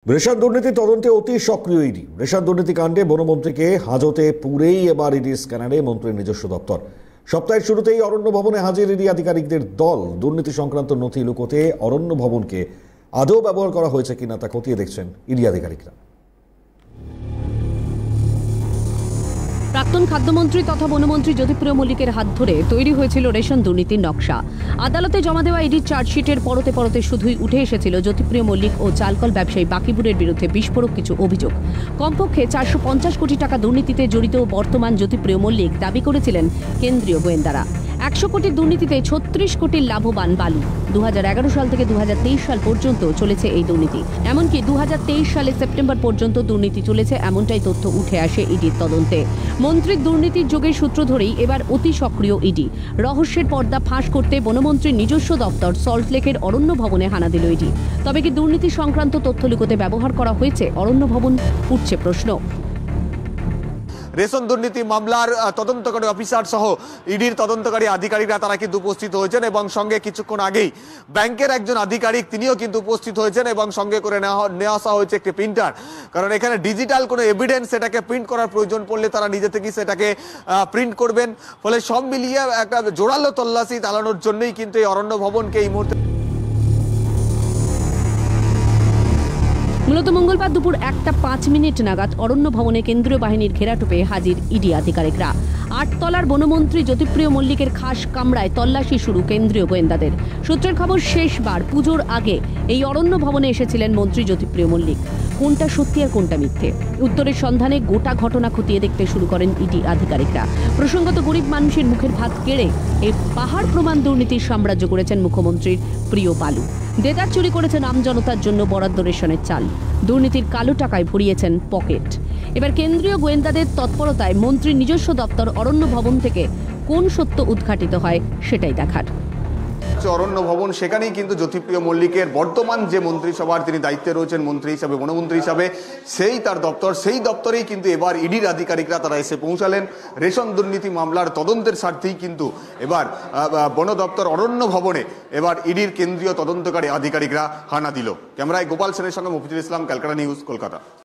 Ration দুর্নীতি তদন্তে অতি সক্রিয় ইডি। রেশন দুর্নীতি কাণ্ডে বনমন্ত্রীকে হাজতে পুরেই এবার ইডি স্ক্যানারে মন্ত্রীর নিজস্ব দপ্তর। সপ্তাহের শুরুতেই অরণ্য ভবনে হাজির ইডি আধিকারিকদের দল। দুর্নীতি সংক্রান্ত নথি লুকোতে অরণ্য ভবনকে আদৌ ব্যবহার করা হয়েছে কিনা তা খতিয়ে দেখছেন ইডি আধিকারিকরা। প্রাক্তন খাদ্যমন্ত্রী তথা বনমন্ত্রী জ্যোতিপ্রিয় মল্লিকের হাত ধরে তৈরি হয়েছিল রেশন দুর্নীতির নকশা। আদালতে জমা দেওয়া ইডির চার্জশিটের পরতে পরতে শুধুই উঠে এসেছিল জ্যোতিপ্রিয় মল্লিক ও চালকল ব্যবসায়ী বাকিবুরের বিরুদ্ধে বিস্ফোরক কিছু অভিযোগ। কমপক্ষে 450 কোটি টাকা দুর্নীতিতে জড়িত বর্তমান জ্যোতিপ্রিয় মল্লিক দাবি করেছিলেন কেন্দ্রীয় গোয়েন্দারা। 100 কোটির দুর্নীতিতে 36 কোটির লাভবান বালু। 2011 সাল থেকে 2023 সাল পর্যন্ত চলেছে এই দুর্নীতি। এমনকি 2023 সালে সেপ্টেম্বর পর্যন্ত দুর্নীতি চলেছে, এমনটাই তথ্য উঠে আসে ইডির তদন্তে। মন্ত্রীর দুর্নীতির যোগের সূত্র ধরেই এবার অতি সক্রিয় ইডি। রহস্যের পর্দা ফাঁস করতে বনমন্ত্রীর নিজস্ব দপ্তর সল্টলেকের অরণ্য ভবনে হানা দিল ইডি। তবে কি দুর্নীতি সংক্রান্ত তথ্য লুকোতে ব্যবহার করা হয়েছে অরণ্য ভবন, উঠছে প্রশ্ন। রেশন দুর্নীতি মামলার তদন্তকারী অফিসার সহ ইডির তদন্তকারী আধিকারিকরা তারা কিন্তু উপস্থিত হয়েছেন এবং সঙ্গে কিছুক্ষণ আগেই ব্যাংকের একজন আধিকারিক তিনিও কিন্তু উপস্থিত হয়েছেন এবং সঙ্গে করে নেওয়া আসা হয়েছে একটি প্রিন্টার। কারণ এখানে ডিজিটাল কোনো এভিডেন্স সেটাকে প্রিন্ট করার প্রয়োজন পড়লে তারা নিজে থেকেই সেটাকে প্রিন্ট করবেন। ফলে সব মিলিয়ে একটা জোরালো তল্লাশি চালানোর জন্যই কিন্তু এই অরণ্য ভবনকে এই মুহূর্তে মূলত মঙ্গলবার দুপুর 1:05 নাগাদ অরণ্য ভবনে কেন্দ্রীয় বাহিনীর ঘেরাটোপে হাজির ইডি আধিকারিকরা। 8 তলার বনমন্ত্রী জ্যোতিপ্রিয় মল্লিকের খাস কামরায় তল্লাশি শুরু কেন্দ্রীয় গোয়েন্দাদের। সূত্রের খবর, শেষবার পুজোর আগে এই অরণ্য ভবনে এসেছিলেন মন্ত্রী জ্যোতিপ্রিয় মল্লিক। কোনটা সত্যি আর কোনটা মিথ্যে, উত্তরের সন্ধানে গোটা ঘটনা খতিয়ে দেখতে শুরু করেন ইডি আধিকারিকরা। প্রসঙ্গত, গরিব মানুষের মুখের ভাত কেড়ে এই পাহাড় প্রমাণ দুর্নীতির সাম্রাজ্য করেছেন মুখ্যমন্ত্রীর প্রিয় বালু। দেদার চুরি করেছেন আমজনতার জন্য বরাদ্দ রেশনের চাল। দুর্নীতির কালো টাকায় ভরিয়েছেন পকেট। এবার কেন্দ্রীয় গোয়েন্দাদের তৎপরতায় মন্ত্রীর নিজস্ব দপ্তর অরণ্য ভবন থেকে কোন সত্য উদ্ঘাটিত হয় সেটাই দেখার। অরণ্য ভবন, সেখানেই কিন্তু জ্যোতিপ্রিয় মল্লিকের বর্তমান যে মন্ত্রিসভার তিনি দায়িত্বে রয়েছেন মন্ত্রী হিসাবে, বনমন্ত্রী হিসাবে, সেই তার দপ্তর, সেই দপ্তরেই কিন্তু এবার ইডির আধিকারিকরা তারা এসে পৌঁছালেন। রেশন দুর্নীতি মামলার তদন্তের স্বার্থেই কিন্তু এবার বন দপ্তর অরণ্য ভবনে এবার ইডির কেন্দ্রীয় তদন্তকারী আধিকারিকরা হানা দিল। ক্যামেরায় গোপাল সেনের সঙ্গে মফিজুল ইসলাম, ক্যালকাটা নিউজ, কলকাতা।